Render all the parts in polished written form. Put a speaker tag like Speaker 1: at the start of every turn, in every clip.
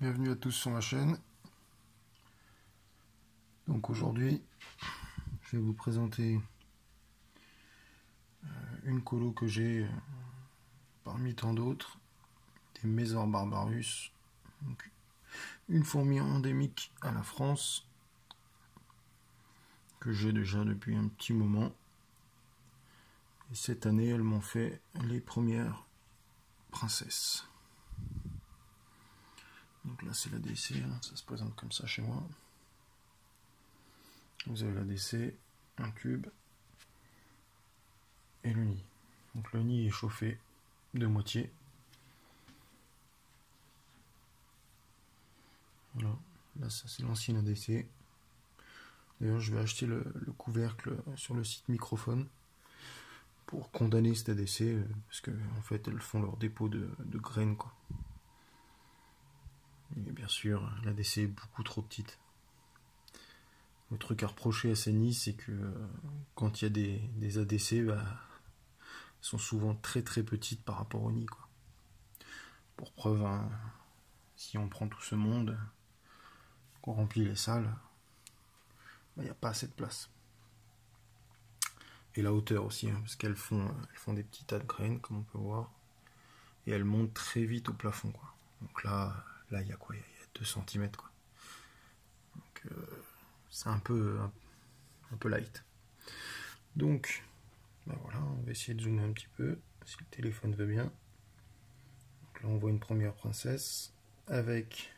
Speaker 1: Bienvenue à tous sur ma chaîne. Donc aujourd'hui, je vais vous présenter une colo que j'ai parmi tant d'autres, des Mesor barbarus. Donc, une fourmi endémique à la France que j'ai déjà depuis un petit moment. Et cette année, elles m'ont fait les premières princesses. Donc là, c'est l'ADC, hein, ça se présente comme ça chez moi. Vous avez l'ADC, un cube et le nid. Donc le nid est chauffé de moitié. Voilà, là ça c'est l'ancien ADC. D'ailleurs je vais acheter le couvercle sur le site Microphone pour condamner cet ADC parce que en fait elles font leur dépôt de graines quoi. Et bien sûr l'ADC est beaucoup trop petite. Le truc à reprocher à ces nids c'est que quand il y a des ADC, bah, sont souvent très petites par rapport au nid quoi. Pour preuve, hein, si on prend tout ce monde, qu'on remplit les salles, il n'y a pas assez de place. Et la hauteur aussi, hein, parce qu'elles font des petits tas de graines, comme on peut voir, et elles montent très vite au plafond, quoi. Donc là il y a quoi? Il y a 2 cm, quoi. Donc c'est un peu light. Donc, ben voilà, on va essayer de zoomer un petit peu, si le téléphone veut bien. Donc là on voit une première princesse, avec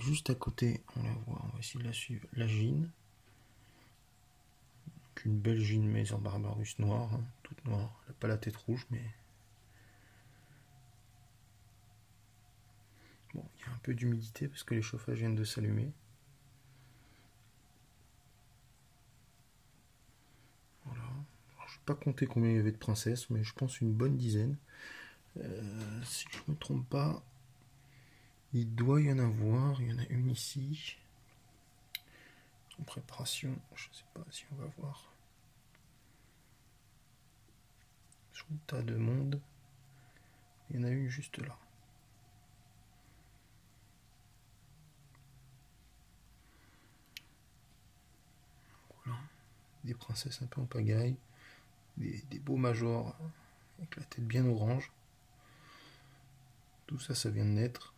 Speaker 1: juste à côté, on la voit, on va essayer de la suivre, la gine. Une belle gine Mesor barbarus noire, hein, toute noire. Elle n'a pas la tête rouge, mais bon, il y a un peu d'humidité parce que les chauffages viennent de s'allumer. Voilà. Alors, je ne vais pas compter combien il y avait de princesses, mais je pense une bonne dizaine. Si je ne me trompe pas, il doit y en avoir. Il y en a une ici. En préparation, je ne sais pas si on va voir. Sous le tas de monde, il y en a une juste là. Voilà. Des princesses un peu en pagaille. Des beaux majors avec la tête bien orange. Tout ça, ça vient de naître.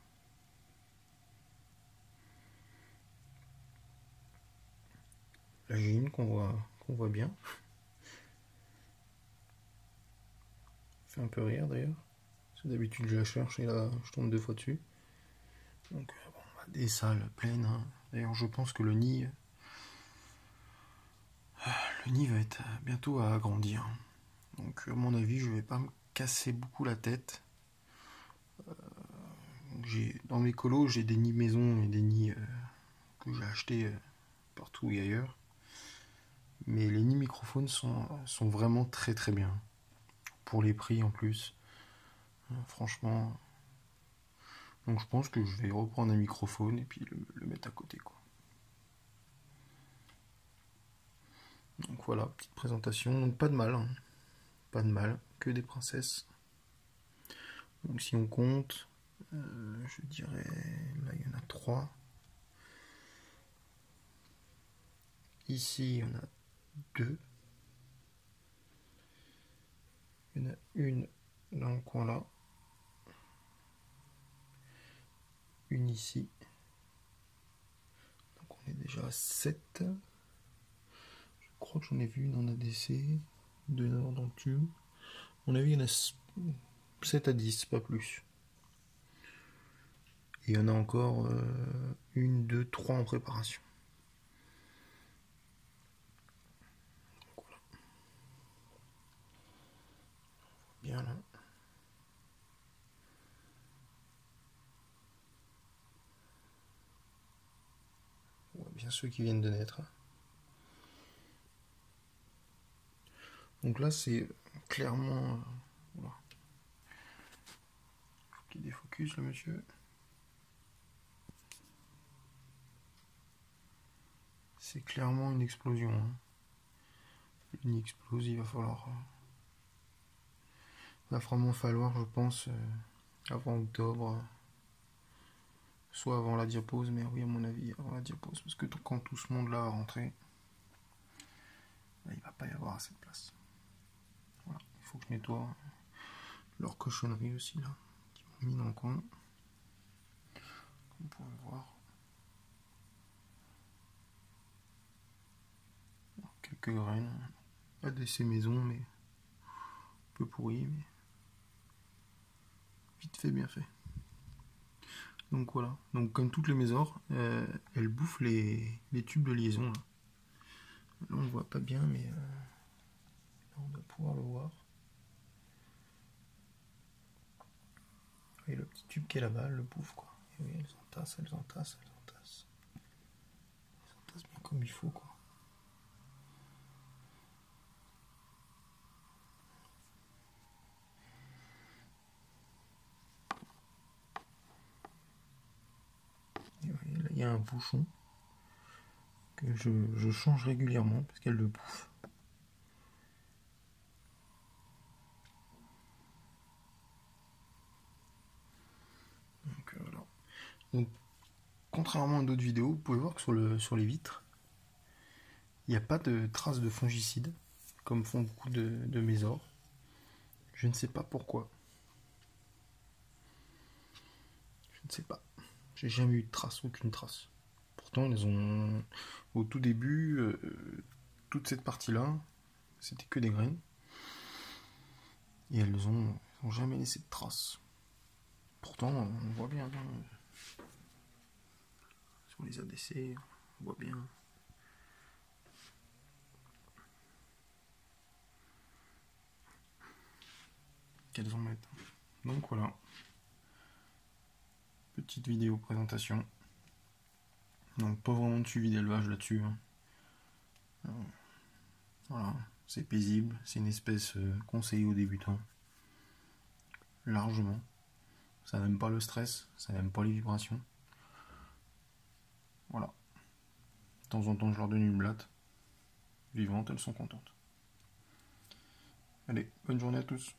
Speaker 1: La gine qu'on voit bien. Fait un peu rire d'ailleurs. D'habitude je la cherche et là je tombe 2 fois dessus. Donc bon, des salles pleines. Hein. D'ailleurs je pense que le nid va être bientôt à agrandir. Donc à mon avis je vais pas me casser beaucoup la tête. Dans mes colos j'ai des nids maison et des nids que j'ai achetés partout et ailleurs. Mais les nids microphones sont vraiment très bien. Pour les prix en plus. Franchement. Donc je pense que je vais reprendre un microphone et puis le mettre à côté quoi. Donc voilà, petite présentation. Donc pas de mal. Hein. Pas de mal. Que des princesses. Donc si on compte, je dirais, là il y en a 3. Ici il y en a 2. Il y en a une dans le coin là. Une ici. Donc on est déjà à 7. Je crois que j'en ai vu une en ADC. 2 dans le tube. On a vu il y en a 7 à 10, pas plus. Et il y en a encore 1, 2, 3 en préparation. Donc voilà. Bien là. On voit bien ceux qui viennent de naître. Donc là c'est clairement... voilà. Faut qu'il défocus le monsieur. C'est clairement une explosion. Hein. Le nid explose, il va vraiment falloir, je pense, avant octobre, soit avant la diapause, mais oui à mon avis avant la diapause, parce que quand tout ce monde là va rentrer, là, il va pas y avoir assez de place. Voilà, il faut que je nettoie leur cochonnerie aussi là, qui m'ont mis dans le coin. Comme vous pouvez voir. Quelques graines, pas d'essai maison, mais un peu pourri, mais vite fait, bien fait. Donc voilà, donc comme toutes les mésores, elles bouffent les tubes de liaison. Là, on ne voit pas bien, mais là, on doit pouvoir le voir. Et le petit tube qui est là-bas, elle le bouffe quoi. Et oui, elles entassent, elles entassent, elles entassent. Elles entassent bien comme il faut quoi. Et voyez, là, il y a un bouchon que je change régulièrement parce qu'elle le bouffe. Donc voilà. Donc, contrairement à d'autres vidéos, vous pouvez voir que sur les vitres, il n'y a pas de traces de fongicide, comme font beaucoup de mésores. Je ne sais pas pourquoi. Je ne sais pas. J'ai jamais eu de trace, aucune trace. Pourtant, elles ont, au tout début, toute cette partie-là, c'était que des graines. Et elles ont jamais laissé de traces. Pourtant, on voit bien. Hein, sur les ADC, on voit bien. Qu'elles en mettent. Donc voilà. Petite vidéo présentation. Donc pas vraiment de suivi d'élevage là-dessus. Hein. Voilà, c'est paisible, c'est une espèce conseillée aux débutants. Largement. Ça n'aime pas le stress, ça n'aime pas les vibrations. Voilà. De temps en temps, je leur donne une blatte. Vivantes, elles sont contentes. Allez, bonne journée à tous.